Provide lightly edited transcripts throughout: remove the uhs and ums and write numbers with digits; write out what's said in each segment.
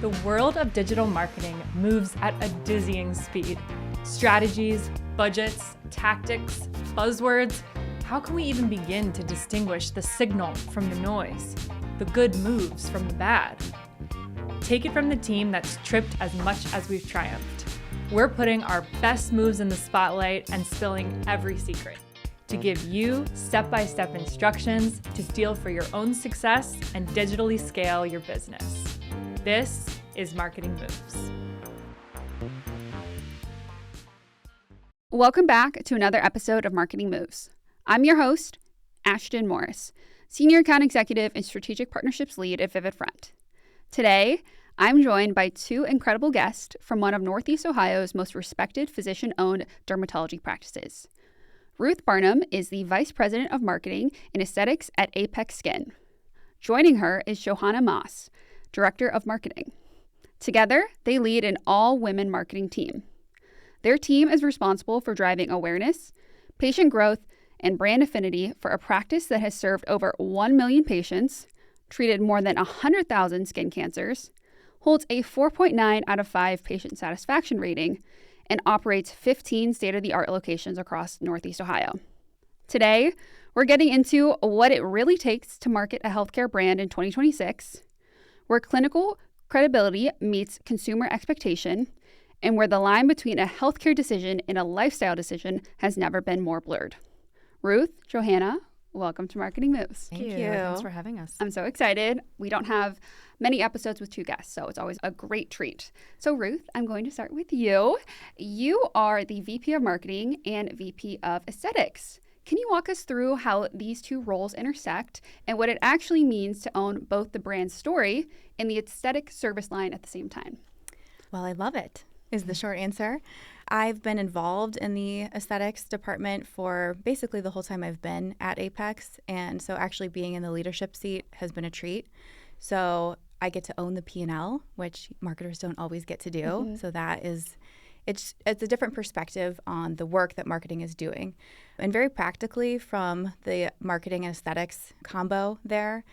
The world of digital marketing moves at a dizzying speed. Strategies, budgets, tactics, buzzwords. How can we even begin to distinguish the signal from the noise, the good moves from the bad? Take it from the team that's tripped as much as we've triumphed. We're putting our best moves in the spotlight and spilling every secret to give you step-by-step instructions to steal for your own success and digitally scale your business. This is Marketing Moves. Welcome back to another episode of Marketing Moves. I'm your host, Ashtyn Morris, Senior Account Executive and Strategic Partnerships Lead at VividFront. Today, I'm joined by two incredible guests from one of Northeast Ohio's most respected physician-owned dermatology practices. Ruth Barnum is the Vice President of Marketing and Aesthetics at Apex Skin. Joining her is Johanna Maas, Director of Marketing. Together, they lead an all-women marketing team. Their team is responsible for driving awareness, patient growth, and brand affinity for a practice that has served over 1 million patients, treated more than 100,000 skin cancers, holds a 4.9 out of 5 patient satisfaction rating, and operates 15 state-of-the-art locations across Northeast Ohio. Today, we're getting into what it really takes to market a healthcare brand in 2026, where clinical credibility meets consumer expectation, and where the line between a healthcare decision and a lifestyle decision has never been more blurred. Ruth, Johanna, welcome to Marketing Moves. Thank you. Thanks for having us. I'm so excited. We don't have many episodes with two guests, so it's always a great treat. So Ruth, I'm going to start with you. You are the VP of Marketing and VP of Aesthetics. Can you walk us through how these two roles intersect and what it actually means to own both the brand story and the aesthetic service line at the same time? Well, I love it, is the short answer. I've been involved in the aesthetics department for basically the whole time I've been at Apex. And so actually being in the leadership seat has been a treat. So I get to own the P&L, which marketers don't always get to do. Mm-hmm. So that is, it's a different perspective on the work that marketing is doing. And very practically from the marketing and aesthetics combo there,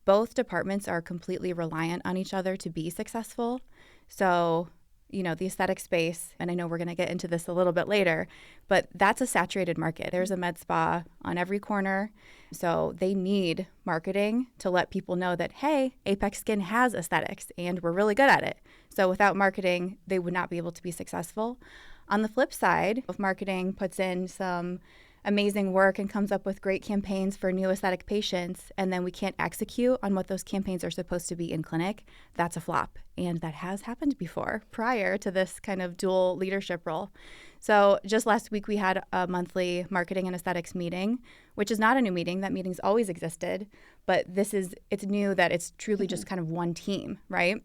both departments are completely reliant on each other to be successful. So the aesthetic space, and I know we're going to get into this a little bit later, but that's a saturated market. There's a med spa on every corner. So they need marketing to let people know that, hey, Apex Skin has aesthetics and we're really good at it. So without marketing, they would not be able to be successful. On the flip side, if marketing puts in some amazing work and comes up with great campaigns for new aesthetic patients, and then we can't execute on what those campaigns are supposed to be in clinic, that's a flop. And that has happened before prior to this kind of dual leadership role. So just last week, we had a monthly marketing and aesthetics meeting, which is not a new meeting. That meeting's always existed, but it's new that it's truly just kind of one team, right?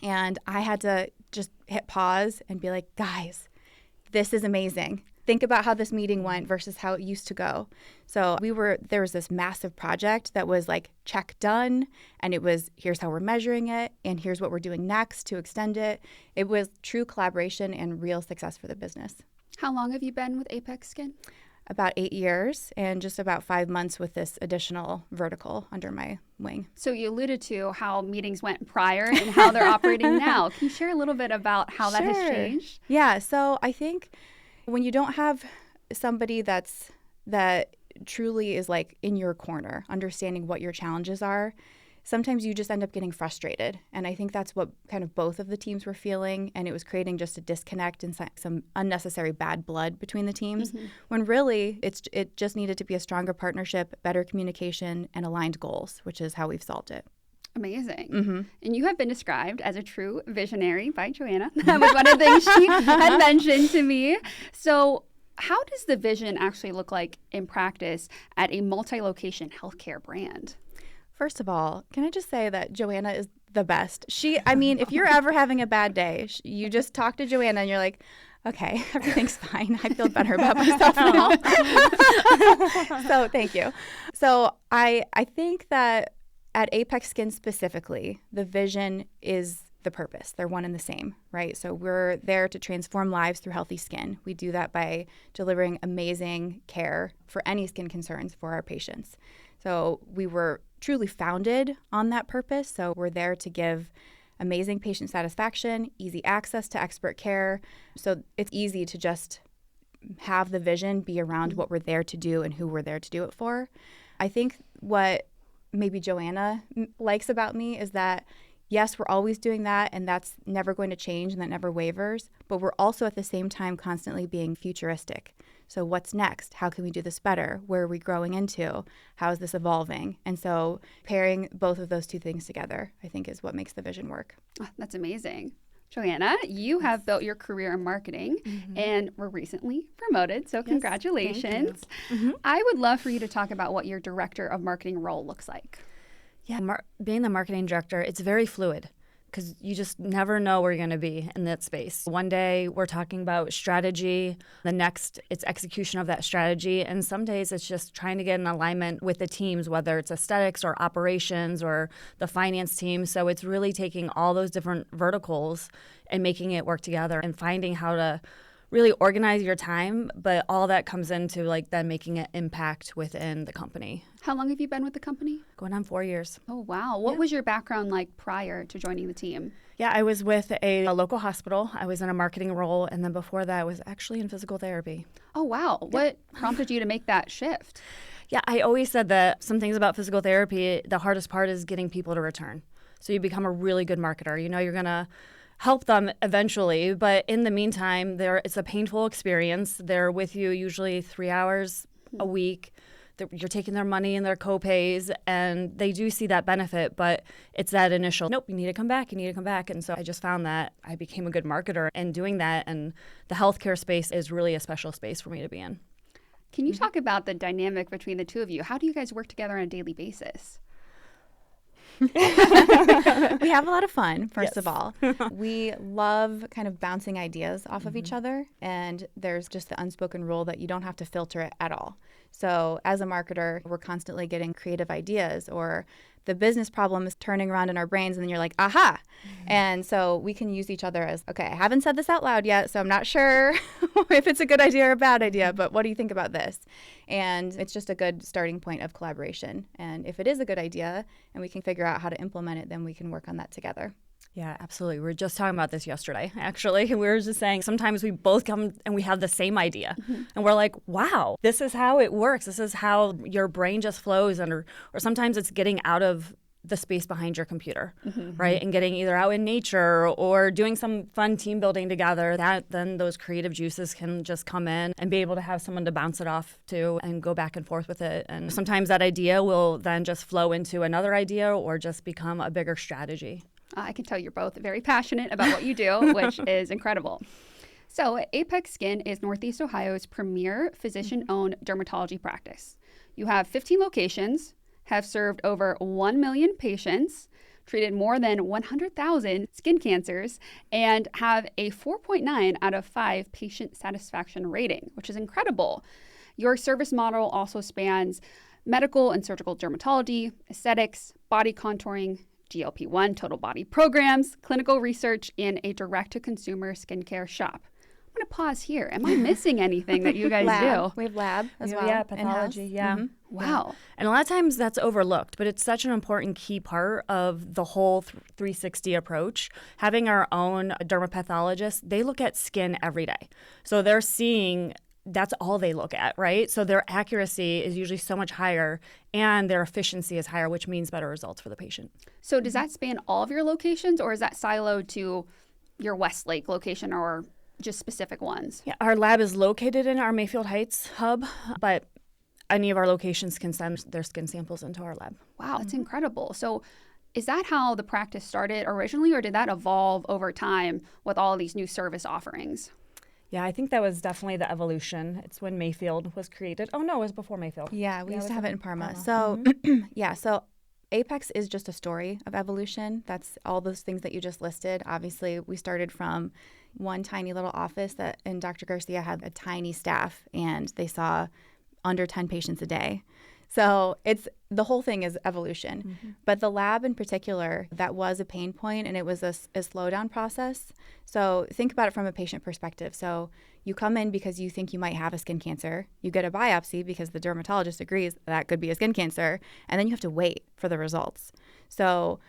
And I had to just hit pause and be like, guys, this is amazing. Think about how this meeting went versus how it used to go. So there was this massive project that was like, check done. And it was, here's how we're measuring it. And here's what we're doing next to extend it. It was true collaboration and real success for the business. How long have you been with Apex Skin? About 8 years and just about 5 months with this additional vertical under my wing. So you alluded to how meetings went prior and how they're operating now. Can you share a little bit about how that has changed? Yeah, so I think when you don't have somebody that truly is like in your corner, understanding what your challenges are, sometimes you just end up getting frustrated. And I think that's what kind of both of the teams were feeling. And it was creating just a disconnect and some unnecessary bad blood between the teams, when really it just needed to be a stronger partnership, better communication, and aligned goals, which is how we've solved it. Amazing. Mm-hmm. And you have been described as a true visionary by Johanna. That was one of the things she had mentioned to me. So how does the vision actually look like in practice at a multi-location healthcare brand? First of all, can I just say that Johanna is the best? If you're ever having a bad day, you just talk to Johanna and you're like, okay, everything's fine. I feel better about myself now. So thank you. So I think that at Apex Skin specifically, the vision is the purpose. They're one and the same, right? So we're there to transform lives through healthy skin. We do that by delivering amazing care for any skin concerns for our patients. So we were truly founded on that purpose. So we're there to give amazing patient satisfaction, easy access to expert care. So it's easy to just have the vision be around what we're there to do and who we're there to do it for. I think what maybe Johanna likes about me is that, yes, we're always doing that, and that's never going to change and that never wavers, but we're also at the same time constantly being futuristic. So what's next? How can we do this better? Where are we growing into? How is this evolving? And so pairing both of those two things together, I think, is what makes the vision work. Oh, that's amazing. Johanna, you have built your career in marketing and were recently promoted, so congratulations. I would love for you to talk about what your director of marketing role looks like. Yeah, being the marketing director, it's very fluid because you just never know where you're going to be in that space. One day we're talking about strategy, the next it's execution of that strategy, and some days it's just trying to get in alignment with the teams, whether it's aesthetics or operations or the finance team. So it's really taking all those different verticals and making it work together and finding how to really organize your time, but all that comes into like then making an impact within the company. How long have you been with the company? Going on 4 years. Oh, wow. What was your background like prior to joining the team? Yeah, I was with a local hospital. I was in a marketing role, and then before that, I was actually in physical therapy. Oh, wow. What prompted you to make that shift? Yeah, I always said that some things about physical therapy, the hardest part is getting people to return. So you become a really good marketer. You know you're going to help them eventually, but in the meantime, it's a painful experience. They're with you usually 3 hours a week. You're taking their money and their co-pays, and they do see that benefit, but it's that initial, nope, you need to come back. And so I just found that I became a good marketer in doing that, and the healthcare space is really a special space for me to be in. Can you talk about the dynamic between the two of you? How do you guys work together on a daily basis? We have a lot of fun, first of all. We love kind of bouncing ideas off of each other, and there's just the unspoken rule that you don't have to filter it at all. So as a marketer, we're constantly getting creative ideas, or the business problem is turning around in our brains, and then you're like, aha. And so we can use each other as, okay, I haven't said this out loud yet, so I'm not sure if it's a good idea or a bad idea, but what do you think about this? And it's just a good starting point of collaboration. And if it is a good idea and we can figure out how to implement it, then we can work on that together. Yeah, absolutely. We were just talking about this yesterday, actually. We were just saying sometimes we both come and we have the same idea. And we're like, wow, this is how it works. This is how your brain just flows. Or sometimes it's getting out of the space behind your computer, right? And getting either out in nature or doing some fun team building together. Then those creative juices can just come in and be able to have someone to bounce it off to and go back and forth with it. And sometimes that idea will then just flow into another idea or just become a bigger strategy. I can tell you're both very passionate about what you do, which is incredible. So Apex Skin is Northeast Ohio's premier physician-owned dermatology practice. You have 15 locations, have served over 1 million patients, treated more than 100,000 skin cancers, and have a 4.9 out of 5 patient satisfaction rating, which is incredible. Your service model also spans medical and surgical dermatology, aesthetics, body contouring, GLP-1 total body programs, clinical research, and a direct-to-consumer skincare shop. I'm going to pause here. Am I missing anything that you guys do? We have lab as well. Yeah, pathology, in-house. Wow. And a lot of times that's overlooked, but it's such an important key part of the whole 360 approach. Having our own dermapathologist, they look at skin every day. So they're seeing that's all they look at, right? So their accuracy is usually so much higher and their efficiency is higher, which means better results for the patient. So does that span all of your locations, or is that siloed to your Westlake location or just specific ones? Yeah, our lab is located in our Mayfield Heights hub, but any of our locations can send their skin samples into our lab. Wow, that's incredible. So is that how the practice started originally, or did that evolve over time with all of these new service offerings? Yeah, I think that was definitely the evolution. It's when Mayfield was created. Oh, no, it was before Mayfield. Yeah, we used to have it in Parma. So, so Apex is just a story of evolution. That's all those things that you just listed. Obviously, we started from one tiny little office and Dr. Garcia had a tiny staff, and they saw under 10 patients a day. So the whole thing is evolution. But the lab in particular, that was a pain point, and it was a slowdown process. So think about it from a patient perspective. So you come in because you think you might have a skin cancer. You get a biopsy because the dermatologist agrees that could be a skin cancer, and then you have to wait for the results. So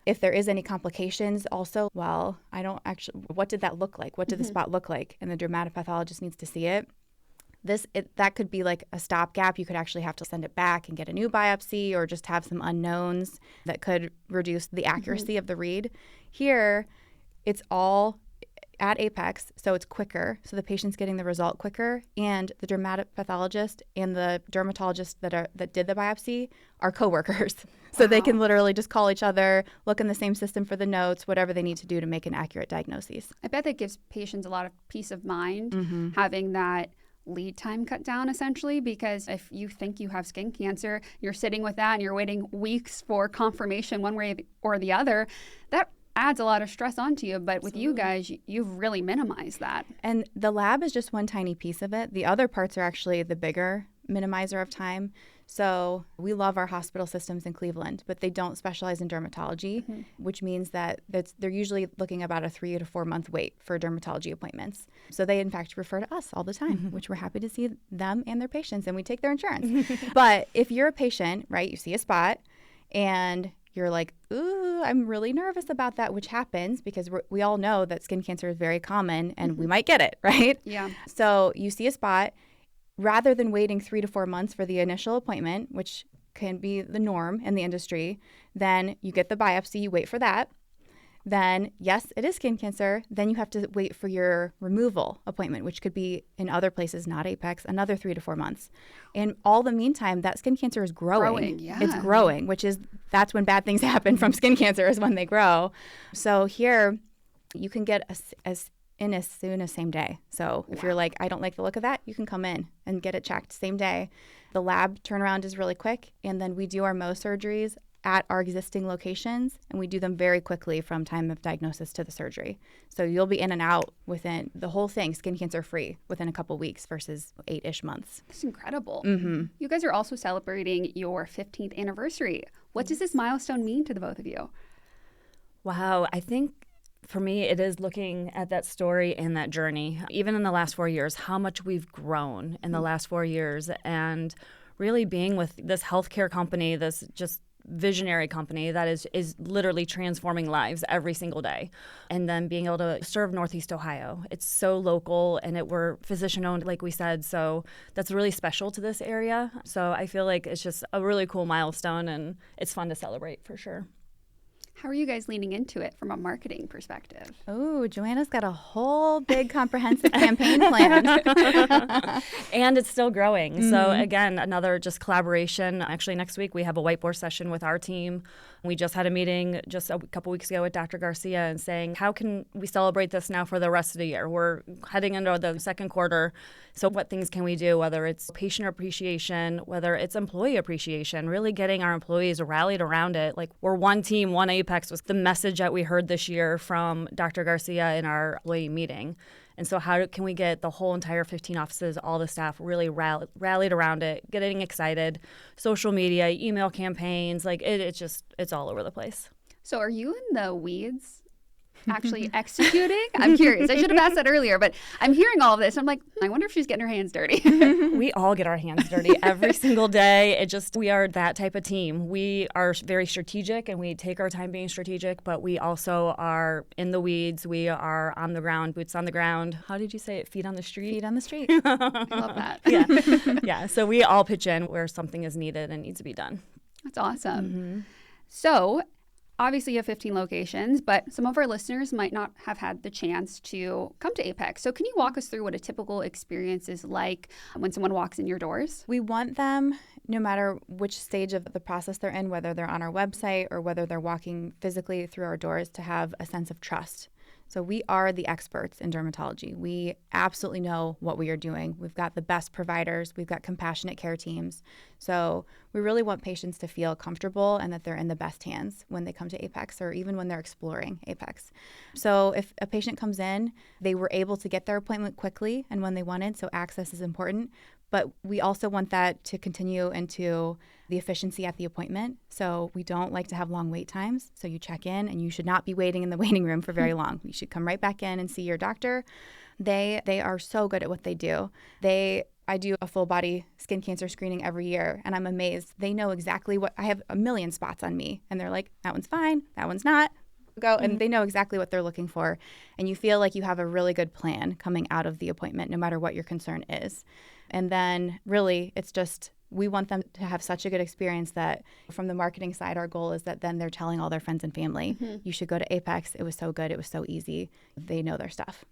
If there is any complications also, well, I don't actually, what did that look like? What did the spot look like? And the dermatopathologist needs to see it. That could be like a stopgap. You could actually have to send it back and get a new biopsy, or just have some unknowns that could reduce the accuracy of the read. Here, it's all at Apex, so it's quicker. So the patient's getting the result quicker, and the dermatopathologist and the dermatologist that did the biopsy are coworkers. So they can literally just call each other, look in the same system for the notes, whatever they need to do to make an accurate diagnosis. I bet that gives patients a lot of peace of mind, having that lead time cut down, essentially, because if you think you have skin cancer, you're sitting with that and you're waiting weeks for confirmation one way or the other. That adds a lot of stress onto you. But with you guys, you've really minimized that. And the lab is just one tiny piece of it. The other parts are actually the bigger minimizer of time. So we love our hospital systems in Cleveland, but they don't specialize in dermatology, which means that they're usually looking about a 3 to 4 month wait for dermatology appointments. So they, in fact, refer to us all the time, which we're happy to see them and their patients, and we take their insurance. But if you're a patient, right, you see a spot and you're like, ooh, I'm really nervous about that, which happens because we all know that skin cancer is very common and we might get it, right? Yeah. So you see a spot. Rather than waiting 3 to 4 months for the initial appointment, which can be the norm in the industry, then you get the biopsy, you wait for that. Then, yes, it is skin cancer. Then you have to wait for your removal appointment, which could be in other places, not Apex, another 3 to 4 months. In all the meantime, that skin cancer is growing. It's growing, that's when bad things happen from skin cancer, is when they grow. So here, you can get as soon as same day. So if you're like, I don't like the look of that, you can come in and get it checked same day. The lab turnaround is really quick. And then we do our Mohs surgeries at our existing locations, and we do them very quickly from time of diagnosis to the surgery. So you'll be in and out within the whole thing, skin cancer free, within a couple weeks versus 8-ish months. That's incredible. You guys are also celebrating your 15th anniversary. What does this milestone mean to the both of you? Wow, I think for me, it is looking at that story and that journey, even in the last 4 years, how much we've grown in the last 4 years, and really being with this healthcare company, this just visionary company that is literally transforming lives every single day. And then being able to serve Northeast Ohio. It's so local, and we're physician owned, like we said. So that's really special to this area. So I feel like it's just a really cool milestone, and it's fun to celebrate for sure. How are you guys leaning into it from a marketing perspective? Oh, Joanna's got a whole big comprehensive campaign plan. And it's still growing. So again, another just collaboration. Actually, next week we have a whiteboard session with our team. We just had a meeting just a couple weeks ago with Dr. Garcia and saying, how can we celebrate this now for the rest of the year? We're heading into the second quarter. So what things can we do, whether it's patient appreciation, whether it's employee appreciation, really getting our employees rallied around it. Like, we're one team, one Apex was the message that we heard this year from Dr. Garcia in our employee meeting. And so how can we get the whole entire 15 offices, all the staff really rallied around it, getting excited, social media, email campaigns, like it's all over the place. So are you in the weeds actually executing? I'm curious. I should have asked that earlier, but I'm hearing all of this. I'm like, I wonder if she's getting her hands dirty. We all get our hands dirty every single day. We are that type of team. We are very strategic, and we take our time being strategic, but we also are in the weeds. We are on the ground, boots on the ground. How did you say it? Feet on the street? Feet on the street. I love that. Yeah. So we all pitch in where something is needed and needs to be done. That's awesome. So obviously you have 15 locations, but some of our listeners might not have had the chance to come to Apex. So can you walk us through what a typical experience is like when someone walks in your doors? We want them, no matter which stage of the process they're in, whether they're on our website or whether they're walking physically through our doors, to have a sense of trust. So we are the experts in dermatology. We absolutely know what we are doing. We've got the best providers. We've got compassionate care teams. So we really want patients to feel comfortable and that they're in the best hands when they come to Apex, or even when they're exploring Apex. So if a patient comes in, they were able to get their appointment quickly and when they wanted, so access is important. But we also want that to continue into the efficiency at the appointment. So we don't like to have long wait times. So you check in, and you should not be waiting in the waiting room for very long. You should come right back in and see your doctor. They are so good at what they do. They I do a full body skin cancer screening every year, and I'm amazed. They know exactly I have a million spots on me, and they're like, that one's fine, that one's not. Go, and they know exactly what they're looking for. And you feel like you have a really good plan coming out of the appointment, no matter what your concern is. And then really, it's just, we want them to have such a good experience that from the marketing side, our goal is that then they're telling all their friends and family, you should go to Apex. It was so good. It was so easy. They know their stuff.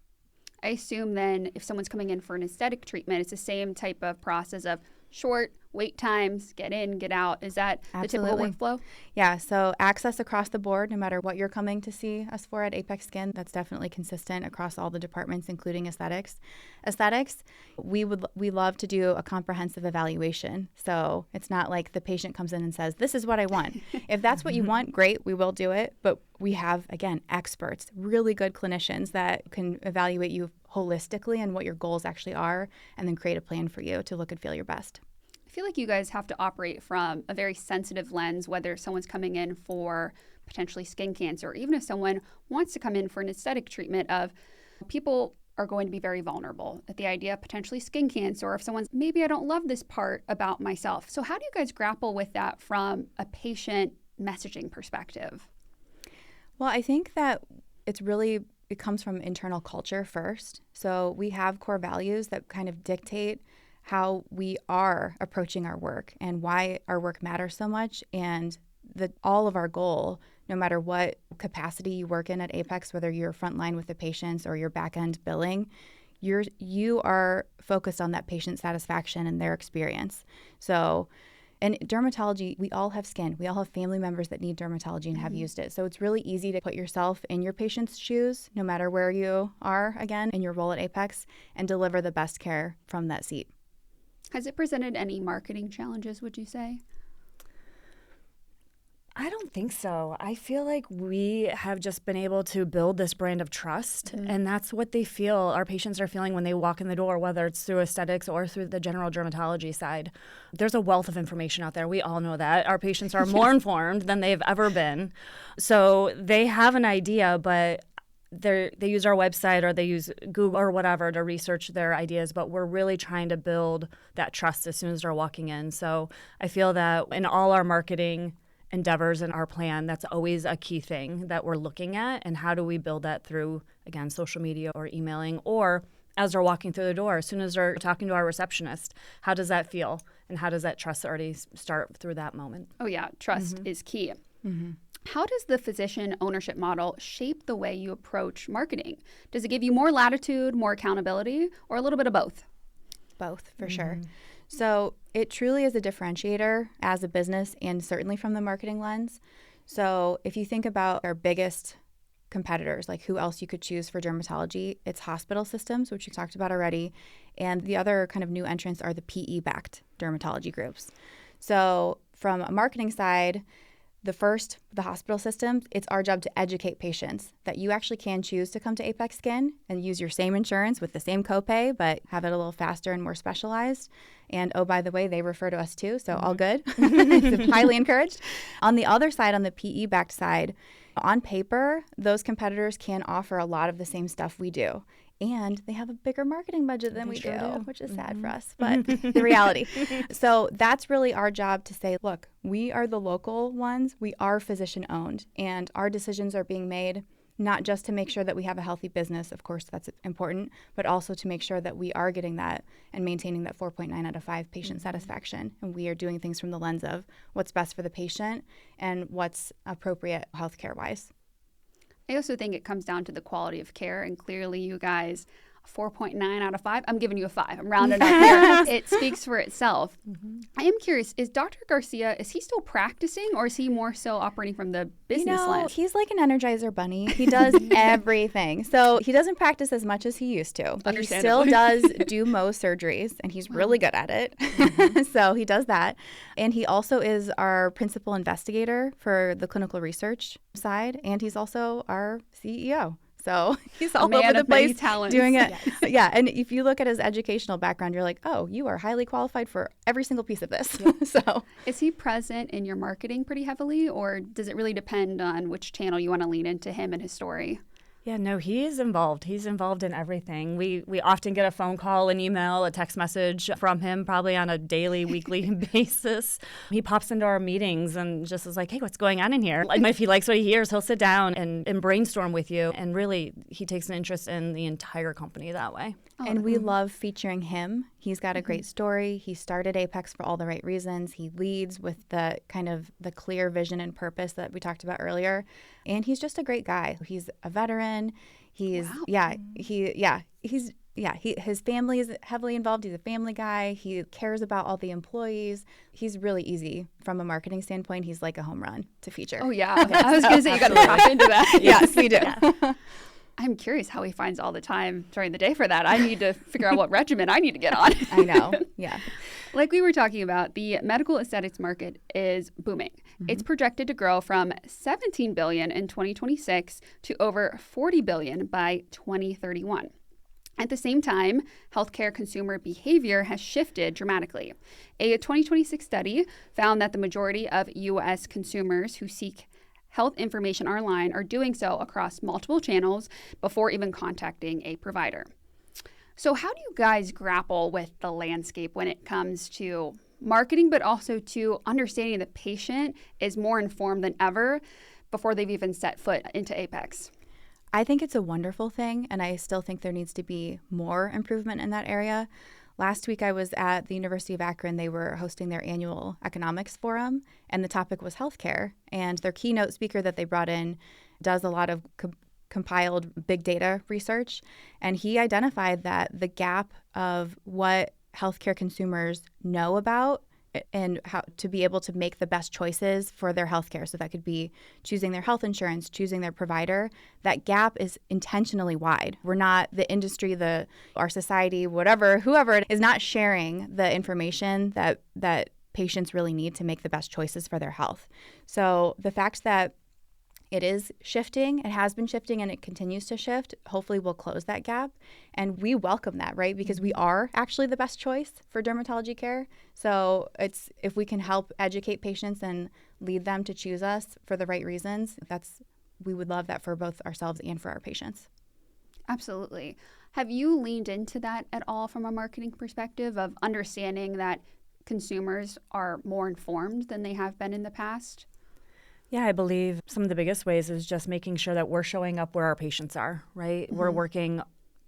I assume then if someone's coming in for an aesthetic treatment, it's the same type of process of short wait times, get in, get out. Is that Absolutely. the typical workflow? Yeah, so access across the board, no matter what you're coming to see us for at Apex Skin, that's definitely consistent across all the departments, including aesthetics. Aesthetics, we love to do a comprehensive evaluation. So it's not like the patient comes in and says, this is what I want. If that's what you want, great, we will do it. But we have, again, experts, really good clinicians that can evaluate you holistically and what your goals actually are, and then create a plan for you to look and feel your best. I feel like you guys have to operate from a very sensitive lens, whether someone's coming in for potentially skin cancer, or even if someone wants to come in for an aesthetic treatment of people are going to be very vulnerable at the idea of potentially skin cancer, or if someone's, maybe I don't love this part about myself. So how do you guys grapple with that from a patient messaging perspective? Well, I think that it comes from internal culture first. So we have core values that kind of dictate how we are approaching our work and why our work matters so much, and all of our goal, no matter what capacity you work in at Apex, whether you're frontline with the patients or you're back-end billing, you are focused on that patient satisfaction and their experience. So in dermatology, we all have skin. We all have family members that need dermatology and have used it. So it's really easy to put yourself in your patient's shoes, no matter where you are, again, in your role at Apex, and deliver the best care from that seat. Has it presented any marketing challenges, would you say? I don't think so. I feel like we have just been able to build this brand of trust, and that's what they feel. Our patients are feeling when they walk in the door, whether it's through aesthetics or through the general dermatology side. There's a wealth of information out there. We all know that. Our patients are more informed than they've ever been. So they have an idea, but they use our website or they use Google or whatever to research their ideas, but we're really trying to build that trust as soon as they're walking in. So I feel that in all our marketing endeavors and our plan, that's always a key thing that we're looking at. And how do we build that through, again, social media or emailing, or as they're walking through the door, as soon as they're talking to our receptionist, how does that feel? And how does that trust already start through that moment? Oh yeah, trust is key. How does the physician ownership model shape the way you approach marketing? Does it give you more latitude, more accountability, or a little bit of both? Both, for sure. So it truly is a differentiator as a business, and certainly from the marketing lens. So if you think about our biggest competitors, like who else you could choose for dermatology, it's hospital systems, which you talked about already. And the other kind of new entrants are the PE-backed dermatology groups. So from a marketing side, the hospital systems, it's our job to educate patients that you actually can choose to come to Apex Skin and use your same insurance with the same copay, but have it a little faster and more specialized. And oh, by the way, they refer to us too, so all good. It's highly encouraged. On the other side, on the PE-backed side, on paper, those competitors can offer a lot of the same stuff we do. And they have a bigger marketing budget than we do, which is sad for us, but the reality. So that's really our job to say, look, we are the local ones. We are physician owned, and our decisions are being made not just to make sure that we have a healthy business, of course that's important, but also to make sure that we are getting that and maintaining that 4.9 out of 5 patient satisfaction. And we are doing things from the lens of what's best for the patient and what's appropriate healthcare wise. I also think it comes down to the quality of care, and clearly you guys, 4.9 out of 5. I'm giving you a 5. I'm rounding up here. It speaks for itself. I am curious, is Dr. Garcia, is he still practicing, or is he more so operating from the business lens? He's like an Energizer bunny. He does everything. So he doesn't practice as much as he used to, but he still does do Mohs surgeries, and he's really good at it. So he does that. And he also is our principal investigator for the clinical research side, and he's also our CEO. So he's all over the place doing it. Yes. Yeah. And if you look at his educational background, you're like, oh, you are highly qualified for every single piece of this. So is he present in your marketing pretty heavily, or does it really depend on which channel you want to lean into him and his story? Yeah, no, he's involved. He's involved in everything. We often get a phone call, an email, a text message from him probably on a daily, weekly basis. He pops into our meetings and just is like, hey, what's going on in here? Like, if he likes what he hears, he'll sit down and brainstorm with you. And really, he takes an interest in the entire company that way. And we love featuring him. He's got a great story. He started Apex for all the right reasons. He leads with the kind of the clear vision and purpose that we talked about earlier. And he's just a great guy. He's a veteran. He's his family is heavily involved. He's a family guy. He cares about all the employees. He's really easy from a marketing standpoint. He's like a home run to feature. Oh yeah. I was going to say you got to tap into that. Yes, we do. Yeah. I'm curious how he finds all the time during the day for that. I need to figure out what regimen I need to get on. I know. Yeah. Like we were talking about, the medical aesthetics market is booming. It's projected to grow from $17 billion in 2026 to over $40 billion by 2031. At the same time, healthcare consumer behavior has shifted dramatically. A 2026 study found that the majority of U.S. consumers who seek health information online are doing so across multiple channels before even contacting a provider. So how do you guys grapple with the landscape when it comes to marketing, but also to understanding the patient is more informed than ever before they've even set foot into Apex? I think it's a wonderful thing, and I still think there needs to be more improvement in that area. Last week I was at the University of Akron. They were hosting their annual economics forum, and the topic was healthcare. And their keynote speaker that they brought in does a lot of compiled big data research, and he identified that the gap of what healthcare consumers know about and how to be able to make the best choices for their healthcare. So that could be choosing their health insurance, choosing their provider. That gap is intentionally wide. We're not, the industry, our society, whoever is not sharing the information that patients really need to make the best choices for their health. So the fact that it is shifting, it has been shifting, and it continues to shift, hopefully we'll close that gap. And we welcome that, right? Because we are actually the best choice for dermatology care. So if we can help educate patients and lead them to choose us for the right reasons, we would love that for both ourselves and for our patients. Absolutely. Have you leaned into that at all from a marketing perspective of understanding that consumers are more informed than they have been in the past? Yeah, I believe some of the biggest ways is just making sure that we're showing up where our patients are, right? We're working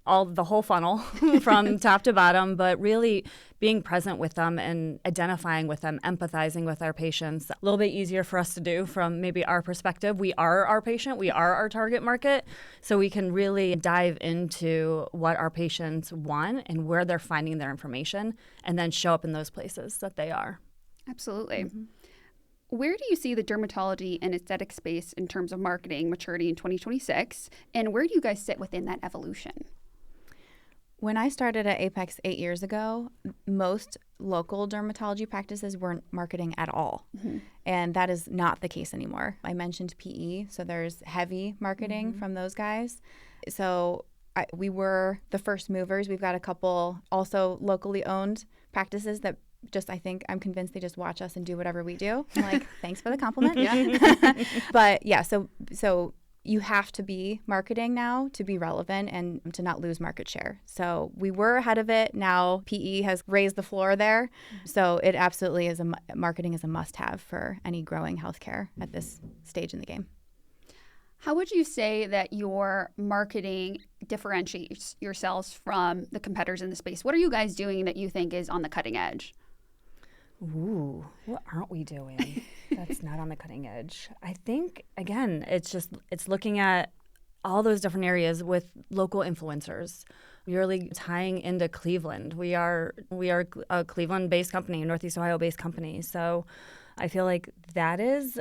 the whole funnel from top to bottom, but really being present with them and identifying with them, empathizing with our patients. A little bit easier for us to do from maybe our perspective. We are our patient, we are our target market, so we can really dive into what our patients want and where they're finding their information, and then show up in those places that they are. Absolutely. Where do you see the dermatology and aesthetic space in terms of marketing maturity in 2026? And where do you guys sit within that evolution? When I started at Apex 8 years ago, most local dermatology practices weren't marketing at all. And that is not the case anymore. I mentioned PE, so there's heavy marketing from those guys. So we were the first movers. We've got a couple also locally owned practices that I'm convinced they just watch us and do whatever we do. I'm like, thanks for the compliment. But yeah, so you have to be marketing now to be relevant and to not lose market share. So we were ahead of it. Now PE has raised the floor there. So it absolutely is marketing is a must-have for any growing healthcare at this stage in the game. How would you say that your marketing differentiates yourselves from the competitors in the space? What are you guys doing that you think is on the cutting edge? Ooh, what aren't we doing that's not on the cutting edge? I think, again, it's looking at all those different areas with local influencers. We're really tying into Cleveland. We are a Cleveland-based company, a Northeast Ohio-based company. So I feel like that is,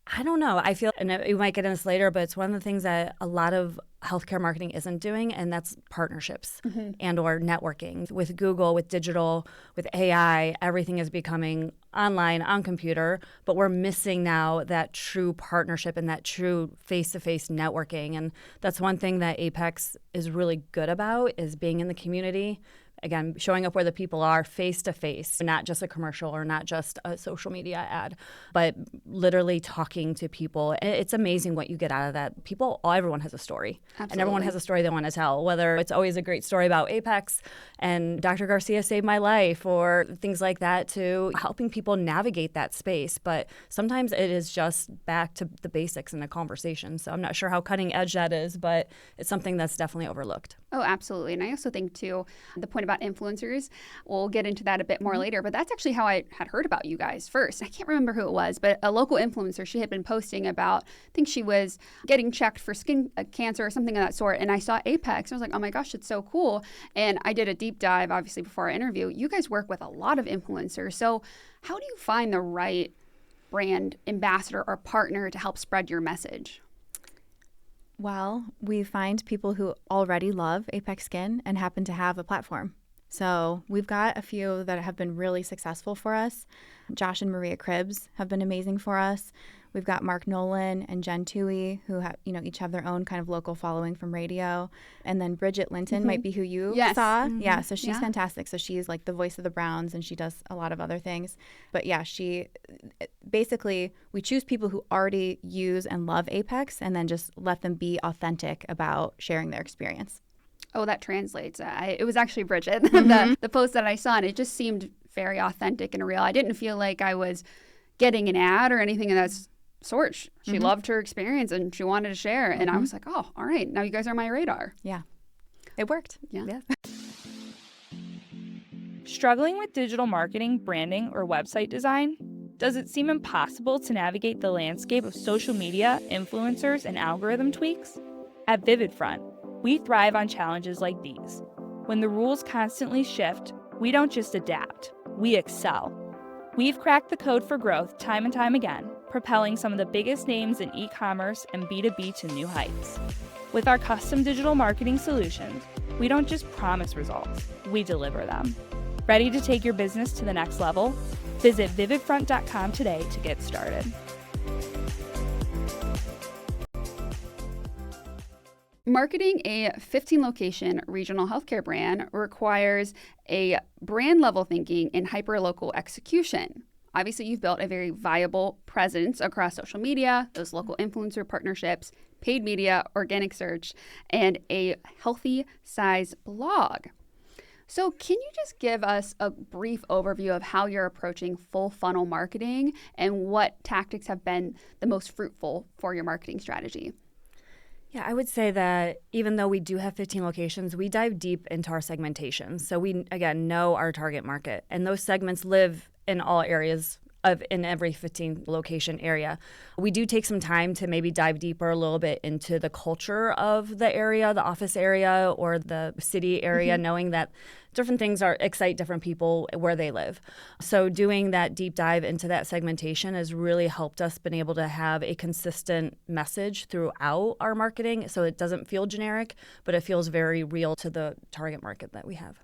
I don't know. I feel, and we might get into this later, but it's one of the things that a lot of healthcare marketing isn't doing, and that's partnerships and or networking. With Google, with digital, with AI, everything is becoming online, on computer, but we're missing now that true partnership and that true face-to-face networking. And that's one thing that Apex is really good about, is being in the community, again, showing up where the people are face to face, not just a commercial or not just a social media ad, but literally talking to people. And it's amazing what you get out of that. Everyone has a story. Absolutely. And everyone has a story they want to tell, whether it's always a great story about Apex and Dr. Garcia saved my life or things like that, to helping people navigate that space. But sometimes it is just back to the basics in a conversation. So I'm not sure how cutting edge that is, but it's something that's definitely overlooked. Oh, absolutely. And I also think, too, the point about influencers, we'll get into that a bit more later, but that's actually how I had heard about you guys first. I can't remember who it was, but a local influencer, she had been posting about, I think she was getting checked for skin cancer or something of that sort. And I saw Apex. And I was like, oh my gosh, it's so cool. And I did a deep dive, obviously, before our interview. You guys work with a lot of influencers. So how do you find the right brand ambassador or partner to help spread your message? Well, we find people who already love Apex Skin and happen to have a platform. So we've got a few that have been really successful for us. Josh and Maria Cribbs have been amazing for us. We've got Mark Nolan and Jen Toohey, who have, each have their own kind of local following from radio. And then Bridget Linton might be who you saw. Yeah, so she's fantastic. So she's like the voice of the Browns, and she does a lot of other things. But yeah, we choose people who already use and love Apex, and then just let them be authentic about sharing their experience. Oh, that translates. It was actually Bridget, the post that I saw, and it just seemed very authentic and real. I didn't feel like I was getting an ad or anything of that sort. She loved her experience and she wanted to share. And I was like, oh, all right, now you guys are on my radar. Yeah, it worked. Yeah. Struggling with digital marketing, branding, or website design? Does it seem impossible to navigate the landscape of social media, influencers, and algorithm tweaks? At VividFront, we thrive on challenges like these. When the rules constantly shift, we don't just adapt, we excel. We've cracked the code for growth time and time again, propelling some of the biggest names in e-commerce and B2B to new heights. With our custom digital marketing solutions, we don't just promise results, we deliver them. Ready to take your business to the next level? Visit VividFront.com today to get started. Marketing a 15-location regional healthcare brand requires a brand-level thinking and hyper-local execution. Obviously, you've built a very viable presence across social media, those local influencer partnerships, paid media, organic search, and a healthy size blog. So can you just give us a brief overview of how you're approaching full funnel marketing and what tactics have been the most fruitful for your marketing strategy? Yeah, I would say that even though we do have 15 locations, we dive deep into our segmentation. So we, again, know our target market, and those segments live in all areas in every 15 location area. We do take some time to maybe dive deeper a little bit into the culture of the area, the office area or the city area, knowing that different things excite different people where they live. So doing that deep dive into that segmentation has really helped us been able to have a consistent message throughout our marketing, so it doesn't feel generic, but it feels very real to the target market that we have.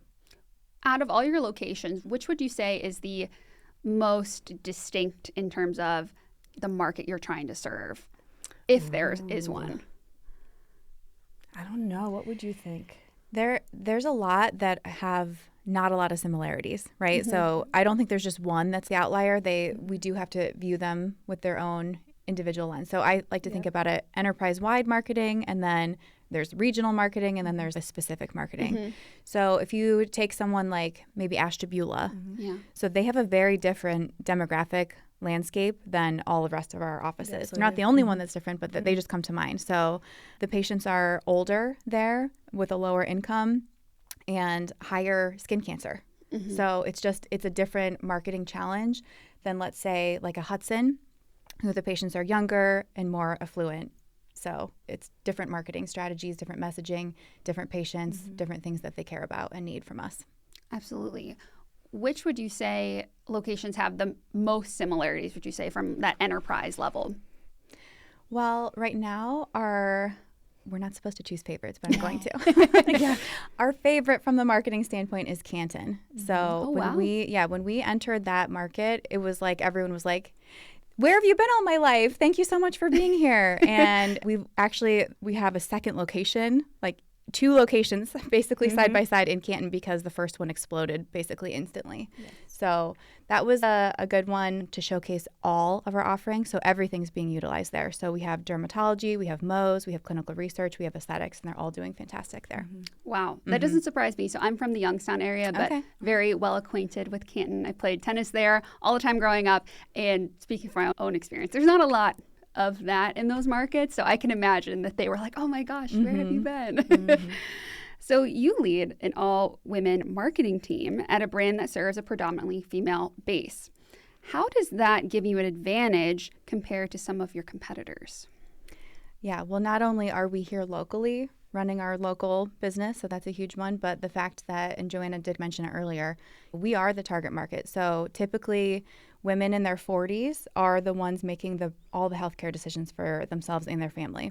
Out of all your locations, which would you say is the most distinct in terms of the market you're trying to serve, if there is one? I don't know. What would you think? There's a lot that have not a lot of similarities, right? So I don't think there's just one that's the outlier. We do have to view them with their own individual lens. So I like to think about it enterprise-wide marketing, and then there's regional marketing, and then there's a specific marketing. So if you take someone like maybe Ashtabula, so they have a very different demographic landscape than all the rest of our offices. They're not the only one that's different, but they just come to mind. So the patients are older there with a lower income and higher skin cancer. So it's a different marketing challenge than, let's say, like a Hudson, who the patients are younger and more affluent. So it's different marketing strategies, different messaging, different patients, different things that they care about and need from us. Absolutely. Which would you say locations have the most similarities, would you say, from that enterprise level? Well, right now, we're not supposed to choose favorites, but I'm going to. Our favorite from the marketing standpoint is Canton. So when we entered that market, it was like everyone was like, where have you been all my life? Thank you so much for being here. And we have a second location, like 2 locations basically side by side in Canton because the first one exploded basically instantly. Yes. So that was a good one to showcase all of our offerings. So everything's being utilized there. So we have dermatology, we have Mohs, we have clinical research, we have aesthetics, and they're all doing fantastic there. Wow, that doesn't surprise me. So I'm from the Youngstown area, but very well acquainted with Canton. I played tennis there all the time growing up. And speaking from my own experience, there's not a lot of that in those markets. So I can imagine that they were like, oh my gosh, where have you been? So you lead an all-women marketing team at a brand that serves a predominantly female base. How does that give you an advantage compared to some of your competitors? Yeah, well, not only are we here locally running our local business, so that's a huge one, but the fact that, and Joanna did mention it earlier, we are the target market. So typically women in their 40s are the ones making all the healthcare decisions for themselves and their family.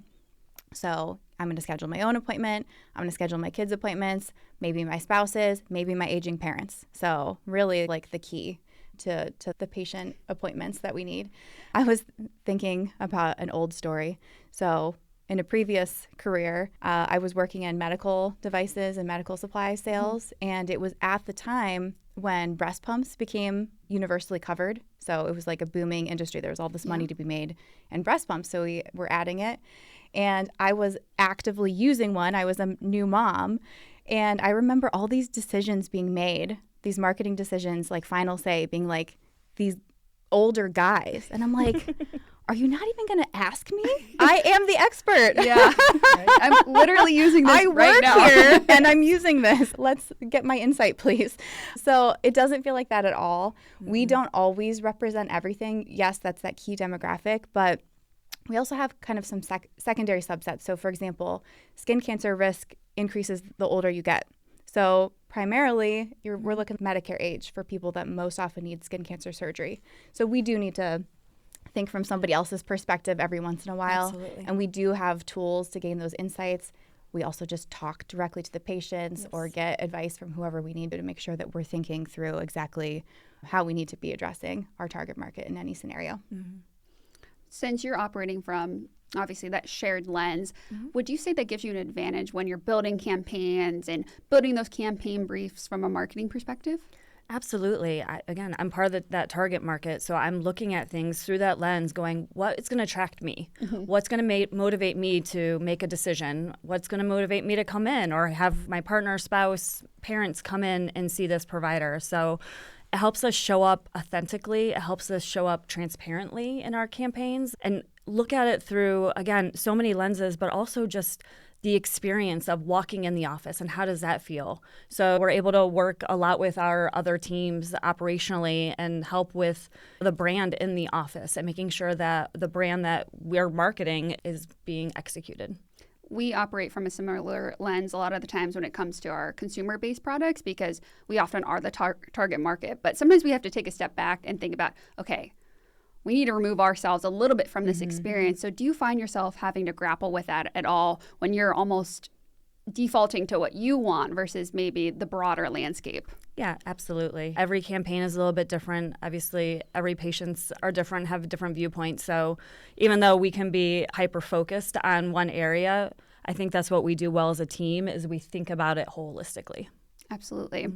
So I'm going to schedule my own appointment. I'm going to schedule my kids' appointments, maybe my spouse's, maybe my aging parents. So really like the key to the patient appointments that we need. I was thinking about an old story. So in a previous career, I was working in medical devices and medical supply sales. And it was at the time when breast pumps became universally covered. So it was like a booming industry. There was all this money to be made in breast pumps. So we were adding it. And I was actively using one. I was a new mom. And I remember all these decisions being made, these marketing decisions, like final say, being like these older guys. And I'm like, are you not even going to ask me? I am the expert. Yeah. I'm literally using this right now. I work here and I'm using this. Let's get my insight, please. So it doesn't feel like that at all. We don't always represent everything. Yes, that's that key demographic, but we also have kind of some secondary subsets. So for example, skin cancer risk increases the older you get. So primarily, we're looking at Medicare age for people that most often need skin cancer surgery. So we do need to think from somebody else's perspective every once in a while. Absolutely. And we do have tools to gain those insights. We also just talk directly to the patients or get advice from whoever we need to make sure that we're thinking through exactly how we need to be addressing our target market in any scenario. Since you're operating from, obviously, that shared lens, would you say that gives you an advantage when you're building campaigns and building those campaign briefs from a marketing perspective? Absolutely. I'm part of that target market, so I'm looking at things through that lens going, what is going to attract me? What's going to motivate me to make a decision? What's going to motivate me to come in or have my partner, spouse, parents come in and see this provider? So it helps us show up authentically. It helps us show up transparently in our campaigns and look at it through, again, so many lenses, but also just the experience of walking in the office and how does that feel? So we're able to work a lot with our other teams operationally and help with the brand in the office and making sure that the brand that we're marketing is being executed. We operate from a similar lens a lot of the times when it comes to our consumer-based products because we often are the target market. But sometimes we have to take a step back and think about, okay, we need to remove ourselves a little bit from this experience. So do you find yourself having to grapple with that at all when you're almost defaulting to what you want versus maybe the broader landscape? Yeah, absolutely. Every campaign is a little bit different. Obviously, every patients are different, have different viewpoints. So even though we can be hyper-focused on one area, I think that's what we do well as a team is we think about it holistically. Absolutely.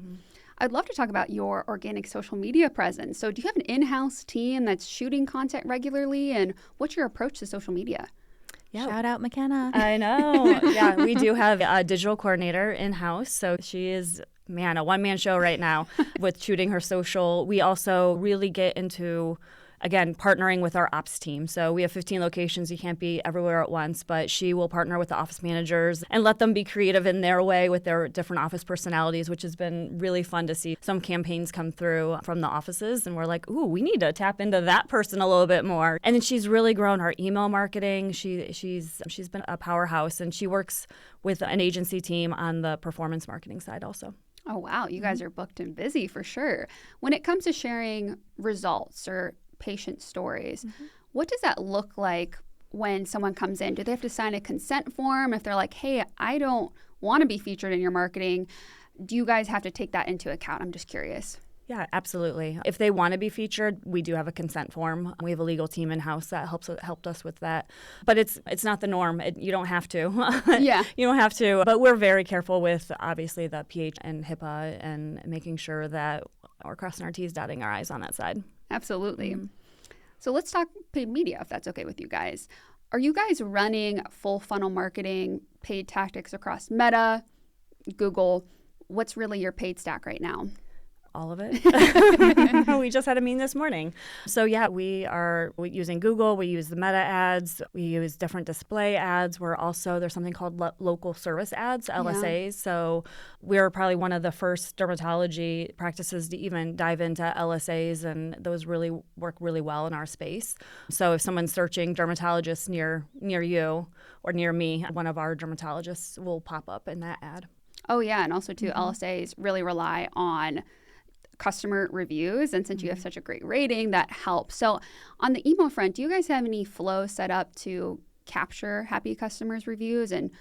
I'd love to talk about your organic social media presence. So do you have an in-house team that's shooting content regularly? And what's your approach to social media? Yeah. Shout out McKenna. I know. Yeah, we do have a digital coordinator in-house. So she is, a one-man show right now with shooting her social. We also really get into, again, partnering with our ops team. So we have 15 locations. You can't be everywhere at once, but she will partner with the office managers and let them be creative in their way with their different office personalities, which has been really fun to see some campaigns come through from the offices. And we're like, ooh, we need to tap into that person a little bit more. And then she's really grown our email marketing. She's been a powerhouse, and she works with an agency team on the performance marketing side also. Oh, wow. You guys are booked and busy for sure. When it comes to sharing results or patient stories, what does that look like when someone comes in? Do they have to sign a consent form if they're like, hey, I don't want to be featured in your marketing? Do you guys have to take that into account? I'm just curious. Yeah, absolutely. If they want to be featured, we do have a consent form. We have a legal team in-house that helped us with that. But it's not the norm. You don't have to. Yeah. You don't have to. But we're very careful with, obviously, the pH and HIPAA and making sure that we're crossing our T's, dotting our I's on that side. Absolutely. So let's talk paid media, if that's okay with you guys. Are you guys running full funnel marketing, paid tactics across Meta, Google? What's really your paid stack right now? All of it. We just had a meeting this morning. So yeah, we're using Google, we use the Meta ads, we use different display ads. There's something called local service ads, LSAs. Yeah. So we're probably one of the first dermatology practices to even dive into LSAs, and those really work really well in our space. So if someone's searching dermatologists near you or near me, one of our dermatologists will pop up in that ad. Oh yeah, and also too, LSAs really rely on customer reviews, and since you have such a great rating, that helps. So on the email front, do you guys have any flow set up to capture happy customers' reviews and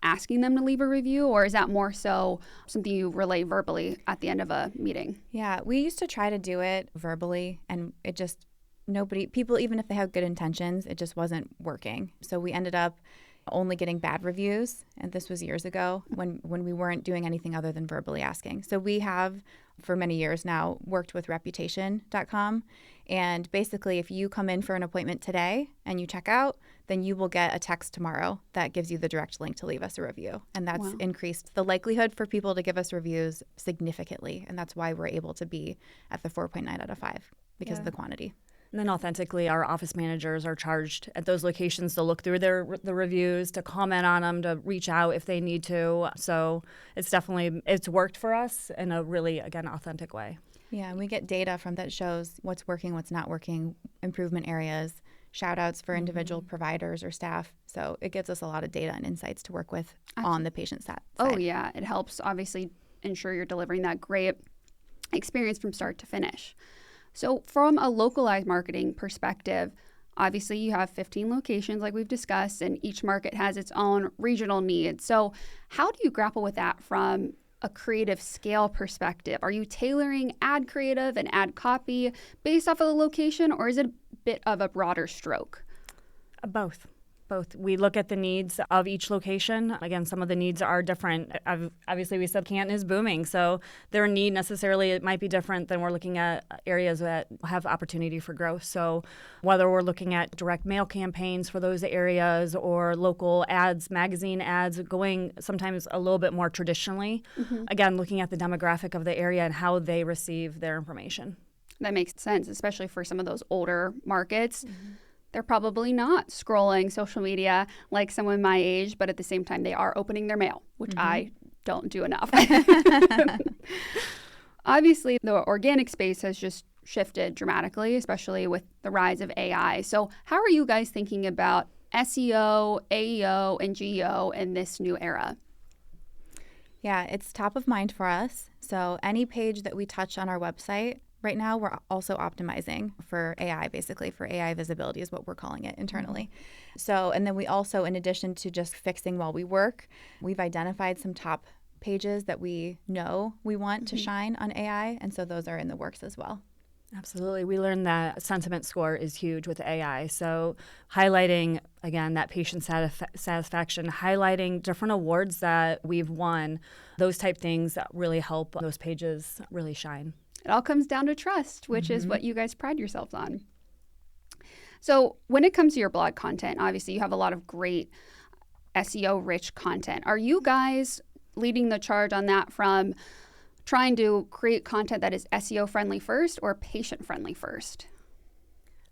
asking them to leave a review, or is that more so something you relay verbally at the end of a meeting? Yeah, we used to try to do it verbally, and it just people, even if they have good intentions, it just wasn't working. So we ended up only getting bad reviews, and this was years ago when we weren't doing anything other than verbally asking. So we have, for many years now, worked with reputation.com, and basically if you come in for an appointment today and you check out, then you will get a text tomorrow that gives you the direct link to leave us a review, and that's increased the likelihood for people to give us reviews significantly, and that's why we're able to be at the 4.9 out of 5 because of the quantity. And then authentically, our office managers are charged at those locations to look through the reviews, to comment on them, to reach out if they need to. So it's worked for us in a really, again, authentic way. Yeah, and we get data from that shows what's working, what's not working, improvement areas, shout outs for individual providers or staff. So it gives us a lot of data and insights to work with on the patient side. Oh yeah, it helps obviously ensure you're delivering that great experience from start to finish. So from a localized marketing perspective, obviously you have 15 locations like we've discussed, and each market has its own regional needs. So how do you grapple with that from a creative scale perspective? Are you tailoring ad creative and ad copy based off of the location, or is it a bit of a broader stroke? Both. We look at the needs of each location. Again, some of the needs are different. Obviously, we said Canton is booming, so their need necessarily it might be different than we're looking at areas that have opportunity for growth. So whether we're looking at direct mail campaigns for those areas or local ads, magazine ads, going sometimes a little bit more traditionally, again, looking at the demographic of the area and how they receive their information. That makes sense, especially for some of those older markets. They're probably not scrolling social media like someone my age, but at the same time, they are opening their mail, which I don't do enough. Obviously, the organic space has just shifted dramatically, especially with the rise of AI. So how are you guys thinking about SEO, AEO, and GEO in this new era? Yeah, it's top of mind for us. So any page that we touch on our website, right now, we're also optimizing for AI, basically for AI visibility is what we're calling it internally. So, and then we also, in addition to just fixing while we work, we've identified some top pages that we know we want to shine on AI. And so those are in the works as well. Absolutely. We learned that sentiment score is huge with AI. So highlighting, again, that patient satisfaction, highlighting different awards that we've won, those type things that really help those pages really shine. It all comes down to trust, which is what you guys pride yourselves on. So when it comes to your blog content, obviously you have a lot of great SEO-rich content. Are you guys leading the charge on that from trying to create content that is SEO-friendly first or patient-friendly first?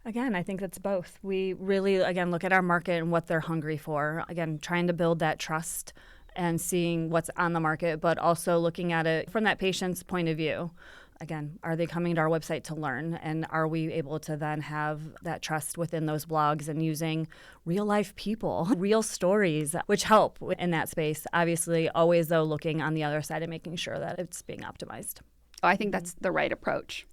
Again, I think that's both. We really, again, look at our market and what they're hungry for. Again, trying to build that trust and seeing what's on the market, but also looking at it from that patient's point of view. Again, are they coming to our website to learn? And are we able to then have that trust within those blogs and using real life people, real stories, which help in that space? Obviously, always, though, looking on the other side and making sure that it's being optimized. Oh, I think that's the right approach.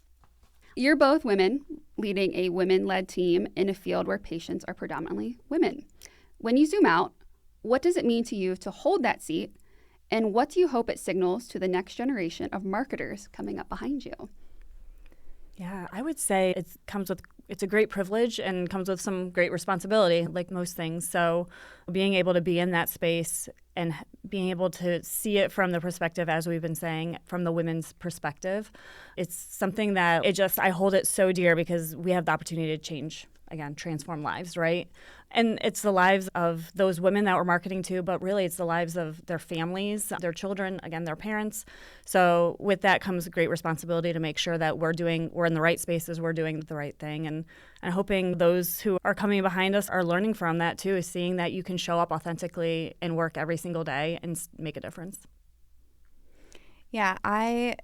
You're both women leading a women-led team in a field where patients are predominantly women. When you zoom out, what does it mean to you to hold that seat? And what do you hope it signals to the next generation of marketers coming up behind you? Yeah, I would say it's a great privilege and comes with some great responsibility, like most things. So being able to be in that space and being able to see it from the perspective, as we've been saying, from the women's perspective, it's something that I hold it so dear because we have the opportunity to change, again, transform lives, right? And it's the lives of those women that we're marketing to, but really it's the lives of their families, their children, again, their parents. So with that comes great responsibility to make sure that we're in the right spaces, we're doing the right thing. And hoping those who are coming behind us are learning from that too, is seeing that you can show up authentically and work every single day and make a difference. Yeah, I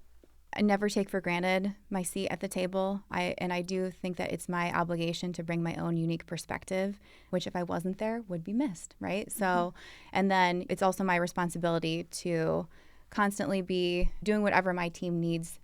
never take for granted my seat at the table. I do think that it's my obligation to bring my own unique perspective, which if I wasn't there would be missed, right? So, and then it's also my responsibility to constantly be doing whatever my team needs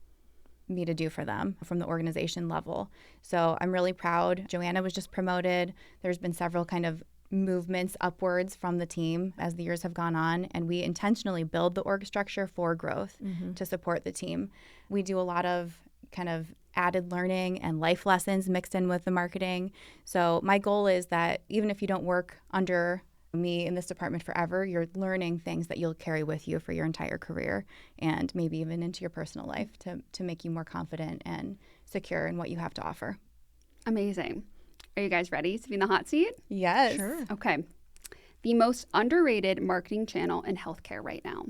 me to do for them from the organization level. So I'm really proud. Johanna was just promoted. There's been several kind of movements upwards from the team as the years have gone on, and we intentionally build the org structure for growth to support the team. We do a lot of kind of added learning and life lessons mixed in with the marketing. So my goal is that even if you don't work under me in this department forever, you're learning things that you'll carry with you for your entire career and maybe even into your personal life to make you more confident and secure in what you have to offer. Amazing. Are you guys ready to be in the hot seat? Yes. Sure. Okay. The most underrated marketing channel in healthcare right now.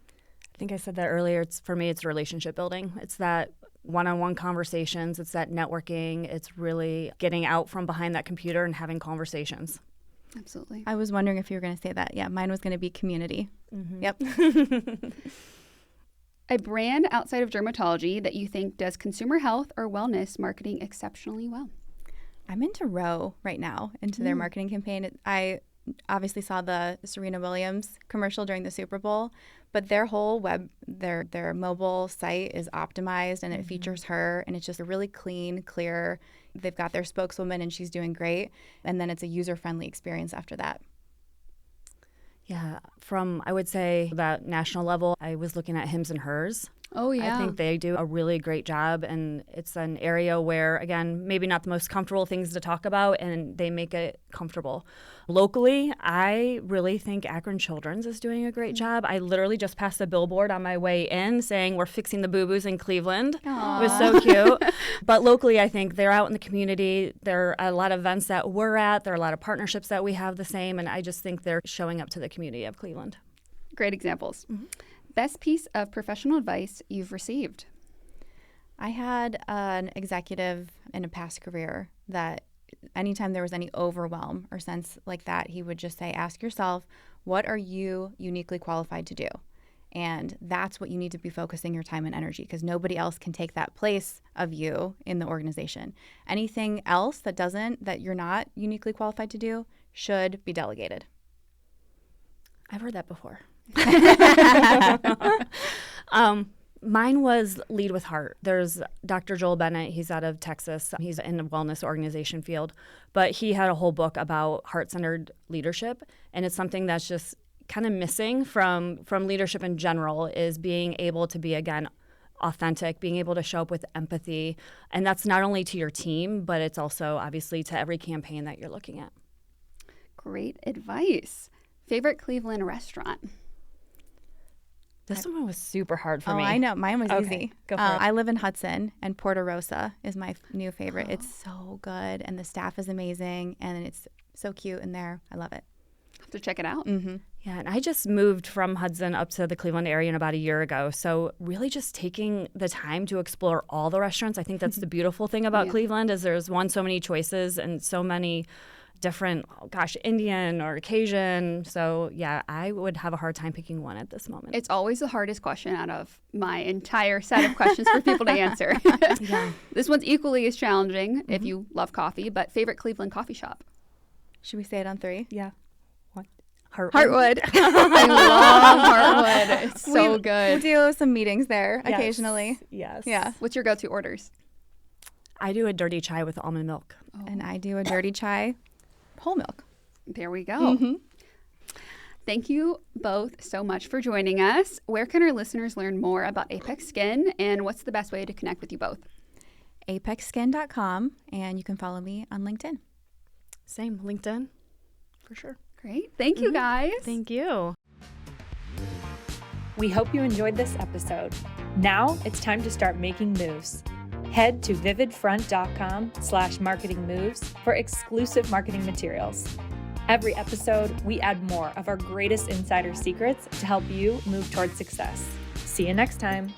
I think I said that earlier. For me, it's relationship building. It's that one-on-one conversations. It's that networking. It's really getting out from behind that computer and having conversations. Absolutely. I was wondering if you were going to say that. Yeah, mine was going to be community. Yep. A brand outside of dermatology that you think does consumer health or wellness marketing exceptionally well. I'm into Roe right now, into their marketing campaign. I obviously saw the Serena Williams commercial during the Super Bowl, but their whole their mobile site is optimized and it features her, and it's just a really clean, clear. They've got their spokeswoman and she's doing great. And then it's a user-friendly experience after that. Yeah, from, I would say, that national level, I was looking at Hims and Hers. Oh, yeah. I think they do a really great job, and it's an area where, again, maybe not the most comfortable things to talk about, and they make it comfortable. Locally, I really think Akron Children's is doing a great job. I literally just passed a billboard on my way in saying we're fixing the boo-boos in Cleveland. Aww. It was so cute. But locally, I think they're out in the community. There are a lot of events that we're at. There are a lot of partnerships that we have the same, and I just think they're showing up to the community of Cleveland. Great examples. Best piece of professional advice you've received? I had an executive in a past career that anytime there was any overwhelm or sense like that, he would just say, ask yourself, what are you uniquely qualified to do? And that's what you need to be focusing your time and energy, because nobody else can take that place of you in the organization. Anything else that you're not uniquely qualified to do should be delegated. I've heard that before. Mine was lead with heart. There's Dr. Joel Bennett. He's out of Texas. He's in the wellness organization field, but he had a whole book about heart-centered leadership, and it's something that's just kind of missing from leadership in general, is being able to be, again, authentic, being able to show up with empathy, and that's not only to your team, but it's also obviously to every campaign that you're looking at. Great advice. Favorite Cleveland restaurant? This one was super hard for me. Oh, I know. Mine was easy. Go for it. I live in Hudson, and Porta Rosa is my new favorite. Oh. It's so good, and the staff is amazing, and it's so cute in there. I love it. Have to check it out. Mm-hmm. Yeah, and I just moved from Hudson up to the Cleveland area about a year ago. So really just taking the time to explore all the restaurants. I think that's the beautiful thing about Cleveland, is there's so many choices and so many different, Indian or Cajun. So yeah, I would have a hard time picking one at this moment. It's always the hardest question out of my entire set of questions for people to answer. Yeah. This one's equally as challenging if you love coffee, but favorite Cleveland coffee shop? Should we say it on 3? Yeah. What? Heartwood. I love Heartwood. It's so good. We do some meetings there occasionally. Yes. Yeah. What's your go-to orders? I do a dirty chai with almond milk. Oh. And I do a dirty chai, whole milk. There we go. Thank you both so much for joining us. Where can our listeners learn more about Apex Skin, and what's the best way to connect with you both? apexskin.com, and you can follow me on LinkedIn. Same, LinkedIn, for sure. Great. Thank you, guys. Thank you. We hope you enjoyed this episode. Now it's time to start making moves. Head to vividfront.com/marketing moves for exclusive marketing materials. Every episode, we add more of our greatest insider secrets to help you move towards success. See you next time.